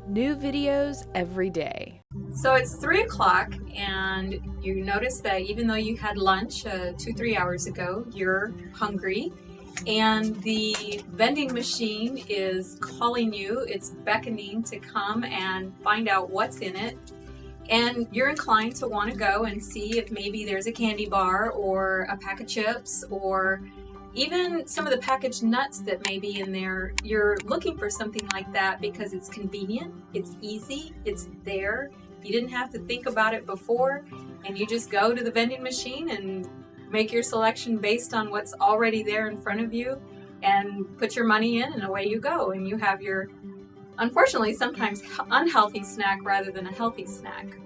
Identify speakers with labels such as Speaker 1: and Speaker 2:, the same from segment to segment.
Speaker 1: New videos every day.
Speaker 2: So it's 3 o'clock, and you notice that even though you had lunch 2-3 hours ago, you're hungry, and the vending machine is calling you. It's beckoning to come and find out what's in it. And you're inclined to want to go and see if maybe there's a candy bar or a pack of chips or even some of the packaged nuts that may be in there. You're looking for something like that because it's convenient, it's easy, it's there. You didn't have to think about it before, and you just go to the vending machine and make your selection based on what's already there in front of you and put your money in, and away you go. And you have your, unfortunately, sometimes unhealthy snack rather than a healthy snack.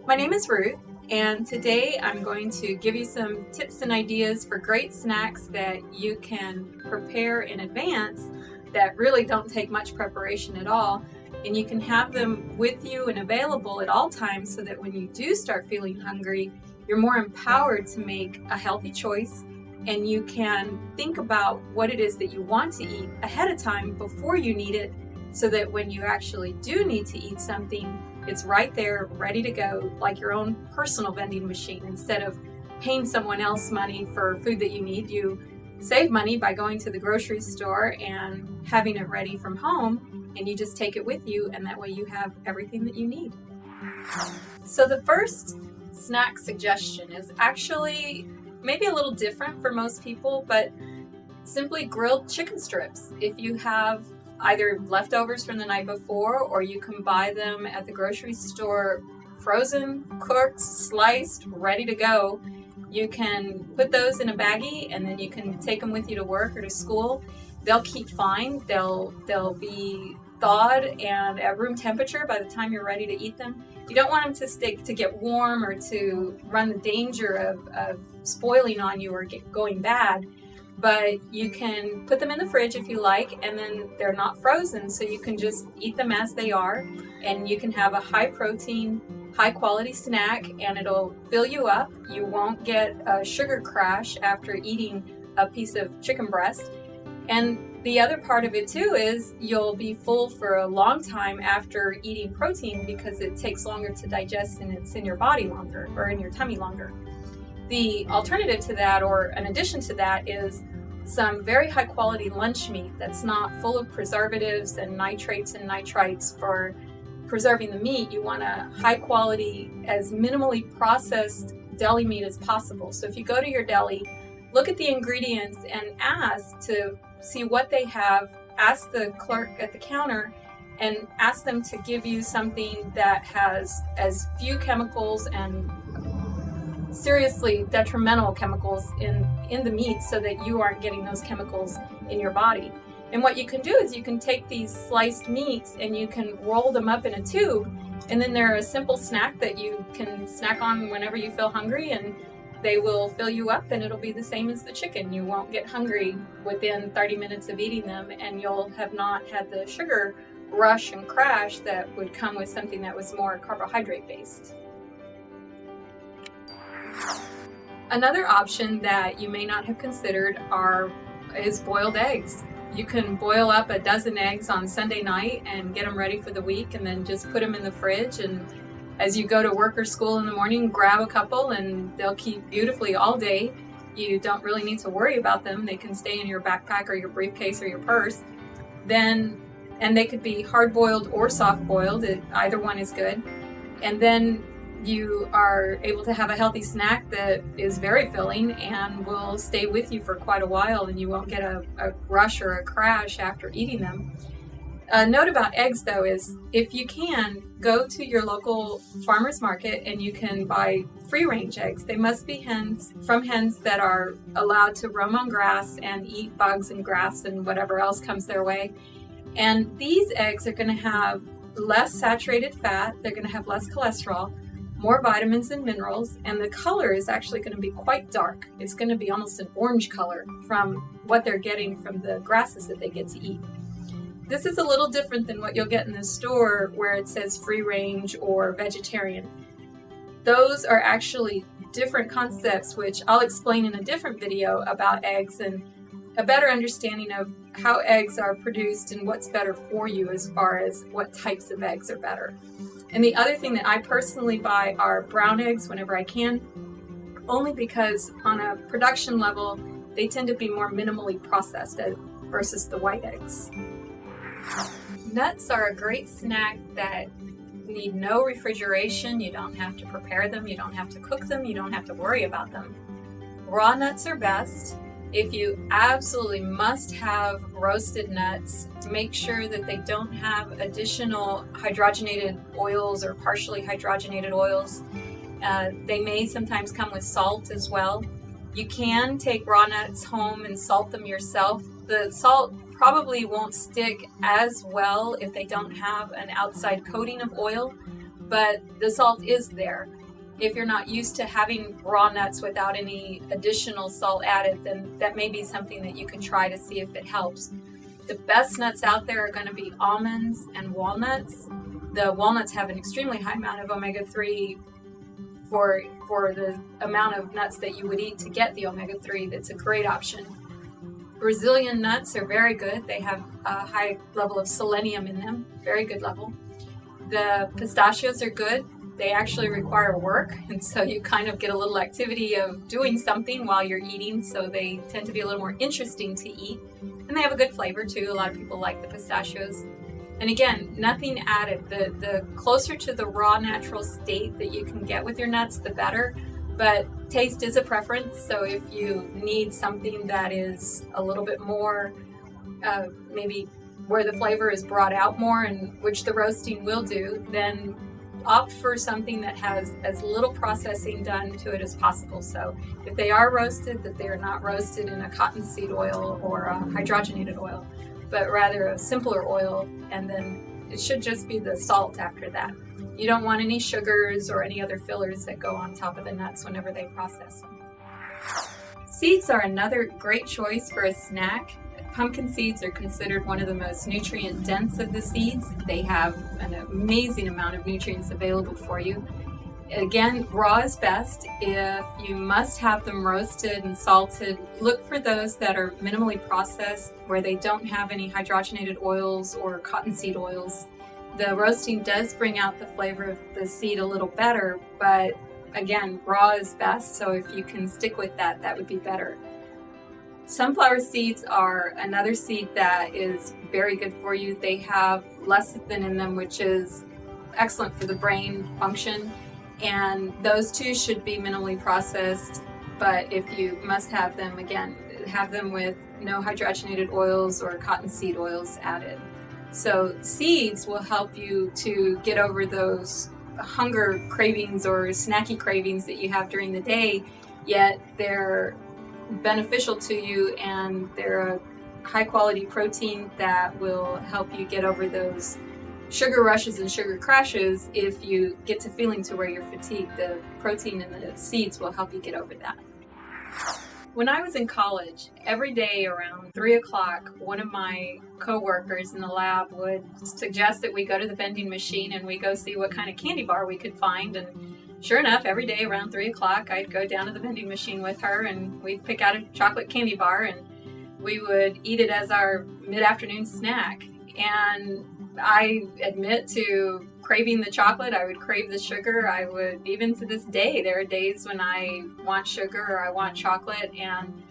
Speaker 2: My name is Ruth, and today I'm going to give you some tips and ideas for great snacks that you can prepare in advance that really don't take much preparation at all. And you can have them with you and available at all times so that when you do start feeling hungry, you're more empowered to make a healthy choice, and you can think about what it is that you want to eat ahead of time before you need it, so that when you actually do need to eat something, it's right there, ready to go, like your own personal vending machine. Instead of paying someone else money for food that you need, you save money by going to the grocery store and having it ready from home, and you just take it with you, and that way you have everything that you need. So the first snack suggestion is actually maybe a little different for most people, but simply grilled chicken strips. If you have either leftovers from the night before, or you can buy them at the grocery store frozen, cooked, sliced, ready to go, you can put those in a baggie and then you can take them with you to work or to school. They'll keep fine. They'll be thawed and at room temperature by the time you're ready to eat them. You don't want them to get warm or to run the danger of spoiling on you or going bad. But you can put them in the fridge if you like, and then they're not frozen, so you can just eat them as they are, and you can have a high protein, high quality snack, and it'll fill you up. You won't get a sugar crash after eating a piece of chicken breast. And the other part of it too is you'll be full for a long time after eating protein, because it takes longer to digest and it's in your body longer, or in your tummy longer. The alternative to that, or an addition to that, is some very high quality lunch meat that's not full of preservatives and nitrates and nitrites for preserving the meat. You want a high quality, as minimally processed deli meat as possible. So if you go to your deli, look at the ingredients and ask to see what they have. Ask the clerk at the counter and ask them to give you something that has as few chemicals and seriously detrimental chemicals in the meat, so that you aren't getting those chemicals in your body. And what you can do is you can take these sliced meats and you can roll them up in a tube, and then they're a simple snack that you can snack on whenever you feel hungry, and they will fill you up, and it'll be the same as the chicken. You won't get hungry within 30 minutes of eating them, and you'll have not had the sugar rush and crash that would come with something that was more carbohydrate based. Another option that you may not have considered is boiled eggs. You can boil up a dozen eggs on Sunday night and get them ready for the week, and then just put them in the fridge, and as you go to work or school in the morning, grab a couple and they'll keep beautifully all day. You don't really need to worry about them. They can stay in your backpack or your briefcase or your purse. And they could be hard-boiled or soft-boiled. Either one is good. And then you are able to have a healthy snack that is very filling and will stay with you for quite a while, and you won't get a rush or a crash after eating them. A note about eggs, though, is if you can, go to your local farmer's market and you can buy free-range eggs. They must be hens that are allowed to roam on grass and eat bugs and grass and whatever else comes their way. And these eggs are going to have less saturated fat, they're going to have less cholesterol, more vitamins and minerals, and the color is actually going to be quite dark. It's going to be almost an orange color from what they're getting from the grasses that they get to eat. This is a little different than what you'll get in the store where it says free range or vegetarian. Those are actually different concepts, which I'll explain in a different video about eggs and a better understanding of how eggs are produced and what's better for you as far as what types of eggs are better. And the other thing that I personally buy are brown eggs whenever I can, only because on a production level, they tend to be more minimally processed versus the white eggs. Nuts are a great snack that need no refrigeration. You don't have to prepare them, you don't have to cook them, you don't have to worry about them. Raw nuts are best. If you absolutely must have roasted nuts, make sure that they don't have additional hydrogenated oils or partially hydrogenated oils. They may sometimes come with salt as well. You can take raw nuts home and salt them yourself. The salt probably won't stick as well if they don't have an outside coating of oil, but the salt is there. If you're not used to having raw nuts without any additional salt added, then that may be something that you could try to see if it helps. The best nuts out there are going to be almonds and walnuts. The walnuts have an extremely high amount of omega-3 for the amount of nuts that you would eat to get the omega-3. That's a great option. Brazilian nuts are very good. They have a high level of selenium in them, very good level. The pistachios are good. They actually require work, and so you kind of get a little activity of doing something while you're eating, so they tend to be a little more interesting to eat. And they have a good flavor too. A lot of people like the pistachios. And again, nothing added. The closer to the raw natural state that you can get with your nuts, the better. But taste is a preference, so if you need something that is a little bit more, maybe where the flavor is brought out more, and which the roasting will do, then opt for something that has as little processing done to it as possible. So if they are roasted, that they are not roasted in a cottonseed oil or a hydrogenated oil, but rather a simpler oil, and then it should just be the salt after that. You don't want any sugars or any other fillers that go on top of the nuts whenever they process them. Seeds are another great choice for a snack. Pumpkin seeds are considered one of the most nutrient dense of the seeds. They have an amazing amount of nutrients available for you. Again, raw is best. If you must have them roasted and salted, look for those that are minimally processed, where they don't have any hydrogenated oils or cottonseed oils. The roasting does bring out the flavor of the seed a little better, but again, raw is best, so if you can stick with that, that would be better. Sunflower seeds are another seed that is very good for you. They have lecithin in them, which is excellent for the brain function, and those too should be minimally processed, but if you must have them, again, have them with no hydrogenated oils or cottonseed oils added. So seeds will help you to get over those hunger cravings or snacky cravings that you have during the day, yet they're beneficial to you, and they're a high quality protein that will help you get over those sugar rushes and sugar crashes. If you get to feeling to where you're fatigued, the protein in the seeds will help you get over that. When I was in college, every day around 3 o'clock, one of my co-workers in the lab would suggest that we go to the vending machine and we go see what kind of candy bar we could find. And sure enough, every day around 3 o'clock, I'd go down to the vending machine with her, and we'd pick out a chocolate candy bar, and we would eat it as our mid-afternoon snack. And I admit to craving the chocolate. I would crave the sugar. I would, even to this day, there are days when I want sugar or I want chocolate, and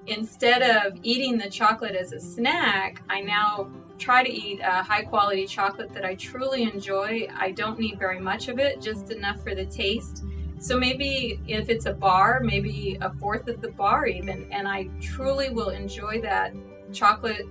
Speaker 2: instead of eating the chocolate as a snack, I now try to eat a high quality chocolate that I truly enjoy. I don't need very much of it, just enough for the taste. So maybe if it's a bar, maybe a fourth of the bar even, and I truly will enjoy that chocolate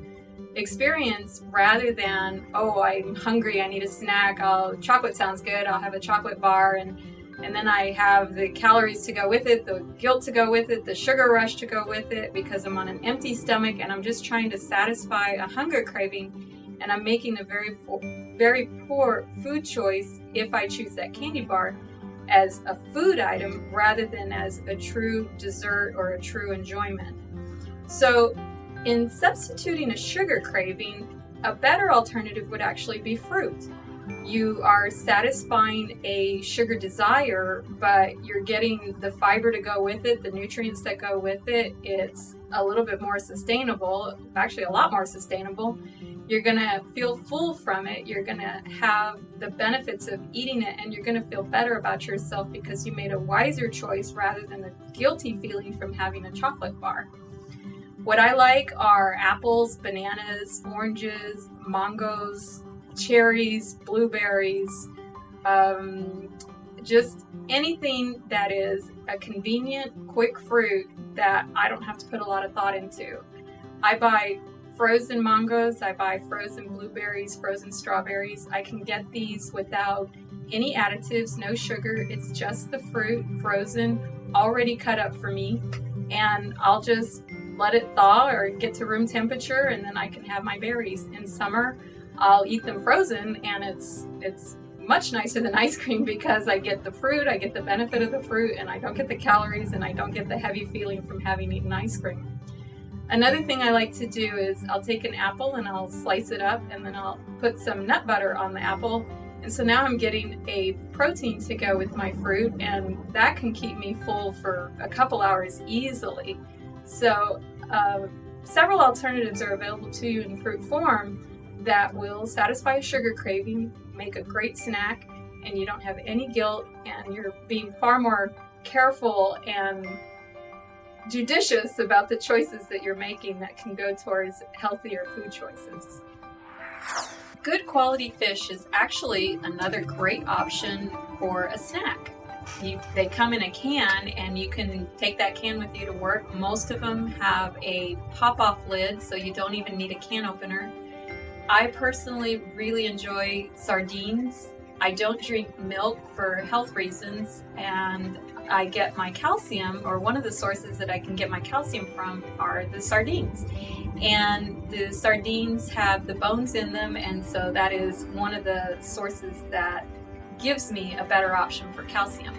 Speaker 2: experience rather than, oh, I'm hungry, I need a snack, chocolate sounds good, I'll have a chocolate bar, and then I have the calories to go with it, the guilt to go with it, the sugar rush to go with it, because I'm on an empty stomach and I'm just trying to satisfy a hunger craving, and I'm making a very poor food choice if I choose that candy bar as a food item rather than as a true dessert or a true enjoyment. So in substituting a sugar craving, a better alternative would actually be fruit. You are satisfying a sugar desire, but you're getting the fiber to go with it, the nutrients that go with it. It's a little bit more sustainable, actually a lot more sustainable. You're going to feel full from it. You're going to have the benefits of eating it, and you're going to feel better about yourself because you made a wiser choice rather than the guilty feeling from having a chocolate bar. What I like are apples, bananas, oranges, mangoes, cherries, blueberries, just anything that is a convenient, quick fruit that I don't have to put a lot of thought into. I buy frozen mangoes, I buy frozen blueberries, frozen strawberries. I can get these without any additives, no sugar. It's just the fruit, frozen, already cut up for me. And I'll just let it thaw or get to room temperature, and then I can have my berries. In summer, I'll eat them frozen, and it's much nicer than ice cream because I get the fruit, I get the benefit of the fruit, and I don't get the calories, and I don't get the heavy feeling from having eaten ice cream. Another thing I like to do is I'll take an apple and I'll slice it up, and then I'll put some nut butter on the apple. And so now I'm getting a protein to go with my fruit, and that can keep me full for a couple hours easily. So several alternatives are available to you in fruit form that will satisfy a sugar craving, make a great snack, and you don't have any guilt, and you're being far more careful and judicious about the choices that you're making that can go towards healthier food choices. Good quality fish is actually another great option for a snack. They come in a can, and you can take that can with you to work. Most of them have a pop-off lid, so you don't even need a can opener. I personally really enjoy sardines. I don't drink milk for health reasons, and I get my calcium, or one of the sources that I can get my calcium from are the sardines. And the sardines have the bones in them, and so that is one of the sources that gives me a better option for calcium.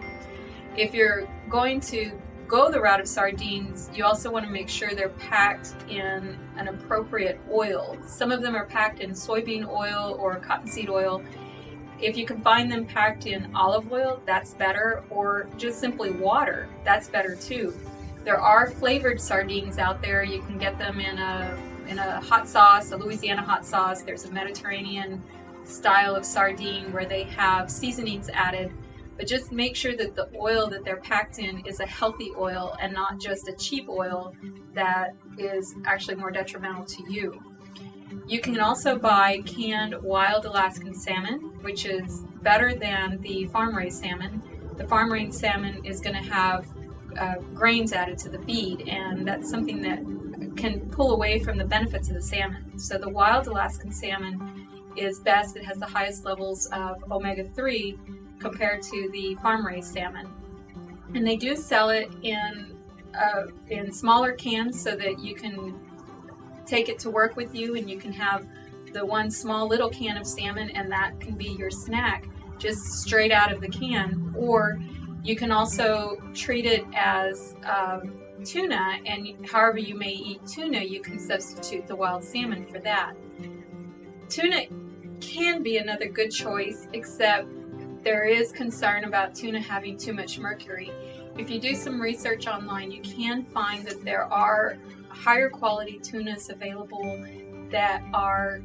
Speaker 2: If you're going to go the route of sardines, you also want to make sure they're packed in an appropriate oil. Some of them are packed in soybean oil or cottonseed oil. If you can find them packed in olive oil, that's better, or just simply water, that's better too. There are flavored sardines out there. You can get them in a hot sauce, a Louisiana hot sauce. There's a Mediterranean style of sardine where they have seasonings added. But just make sure that the oil that they're packed in is a healthy oil and not just a cheap oil that is actually more detrimental to you. You can also buy canned wild Alaskan salmon, which is better than the farm-raised salmon. The farm-raised salmon is going to have grains added to the feed, and that's something that can pull away from the benefits of the salmon. So the wild Alaskan salmon is best. It has the highest levels of omega-3 compared to the farm-raised salmon. And they do sell it in smaller cans so that you can take it to work with you, and you can have the one small little can of salmon, and that can be your snack just straight out of the can. Or you can also treat it as tuna, and however you may eat tuna, you can substitute the wild salmon for that. Tuna can be another good choice, except there is concern about tuna having too much mercury. If you do some research online, you can find that there are higher quality tunas available that are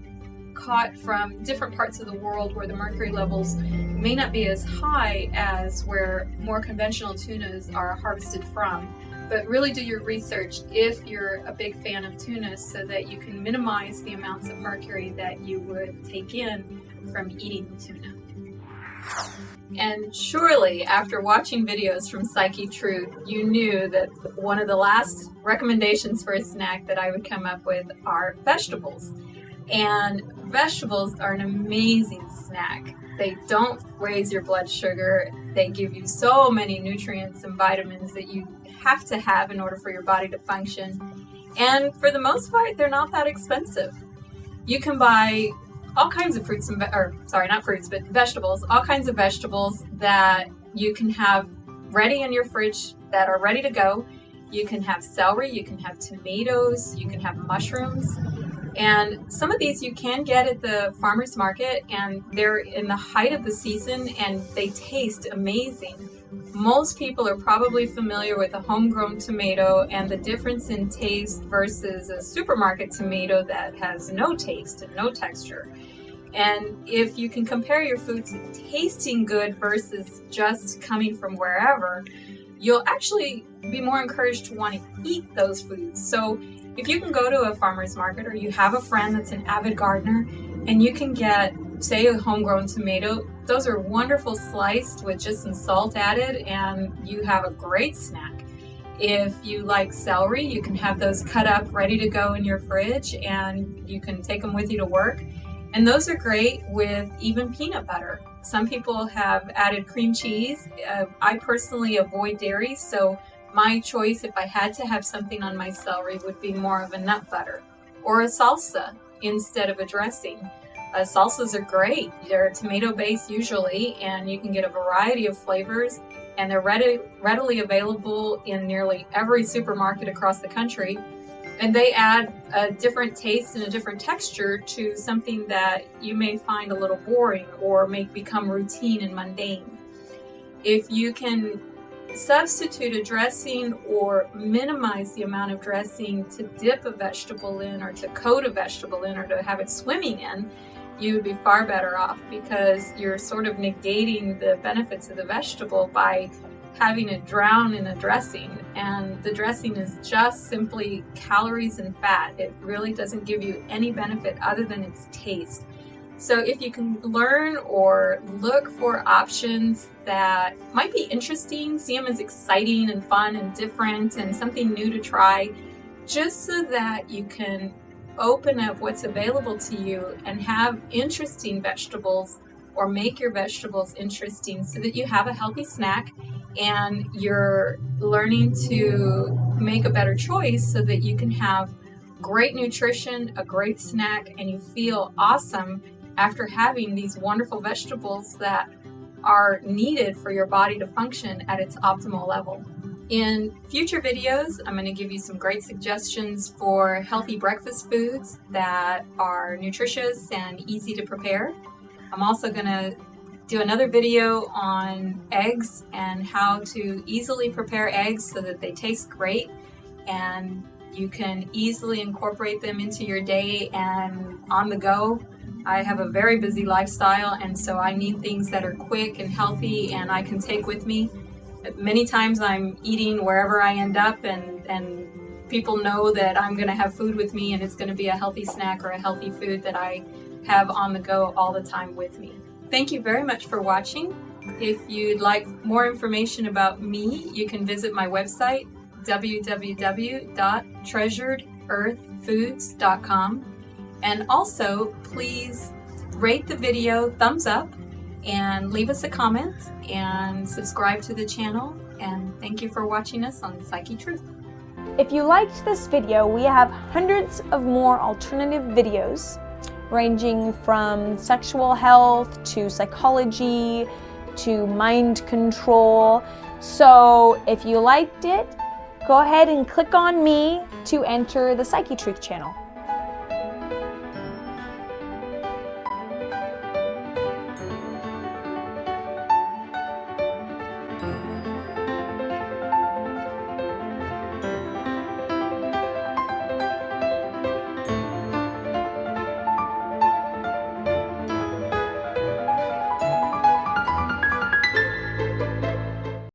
Speaker 2: caught from different parts of the world where the mercury levels may not be as high as where more conventional tunas are harvested from. But really do your research if you're a big fan of tuna so that you can minimize the amounts of mercury that you would take in from eating the tuna. And surely, after watching videos from Psyche Truth, you knew that one of the last recommendations for a snack that I would come up with are vegetables. And vegetables are an amazing snack. They don't raise your blood sugar. They give you so many nutrients and vitamins that you have to have in order for your body to function. And for the most part, they're not that expensive. You can buy all kinds of fruits and vegetables, all kinds of vegetables that you can have ready in your fridge that are ready to go. You can have celery, you can have tomatoes, you can have mushrooms. And some of these you can get at the farmer's market, and they're in the height of the season and they taste amazing. Most people are probably familiar with a homegrown tomato and the difference in taste versus a supermarket tomato that has no taste and no texture. And if you can compare your foods tasting good versus just coming from wherever, you'll actually be more encouraged to want to eat those foods. So if you can go to a farmer's market, or you have a friend that's an avid gardener and you can get, say, a homegrown tomato, those are wonderful sliced with just some salt added, and you have a great snack. If you like celery, you can have those cut up ready to go in your fridge and you can take them with you to work. And those are great with even peanut butter. Some people have added cream cheese. I personally avoid dairy, so my choice, if I had to have something on my celery, would be more of a nut butter or a salsa instead of a dressing. Salsas are great. They're tomato-based usually, and you can get a variety of flavors, and they're readily available in nearly every supermarket across the country. And they add a different taste and a different texture to something that you may find a little boring or may become routine and mundane. If you can substitute a dressing or minimize the amount of dressing to dip a vegetable in, or to coat a vegetable in, or to have it swimming in, you would be far better off, because you're sort of negating the benefits of the vegetable by having it drown in a dressing. And the dressing is just simply calories and fat. It really doesn't give you any benefit other than its taste. So if you can learn or look for options that might be interesting, see them as exciting and fun and different and something new to try, just so that you can open up what's available to you and have interesting vegetables, or make your vegetables interesting so that you have a healthy snack and you're learning to make a better choice so that you can have great nutrition, a great snack, and you feel awesome after having these wonderful vegetables that are needed for your body to function at its optimal level. In future videos, I'm going to give you some great suggestions for healthy breakfast foods that are nutritious and easy to prepare. I'm also going to do another video on eggs and how to easily prepare eggs so that they taste great and you can easily incorporate them into your day and on the go. I have a very busy lifestyle, and so I need things that are quick and healthy and I can take with me. Many times I'm eating wherever I end up, and people know that I'm going to have food with me and it's going to be a healthy snack or a healthy food that I have on the go all the time with me. Thank you very much for watching. If you'd like more information about me, you can visit my website, www.treasuredearthfoods.com. And also, please rate the video, thumbs up, and leave us a comment, and subscribe to the channel. And thank you for watching us on Psyche Truth.
Speaker 3: If you liked this video, we have hundreds of more alternative videos ranging from sexual health to psychology to mind control. So if you liked it, go ahead and click on me to enter the Psyche Truth channel.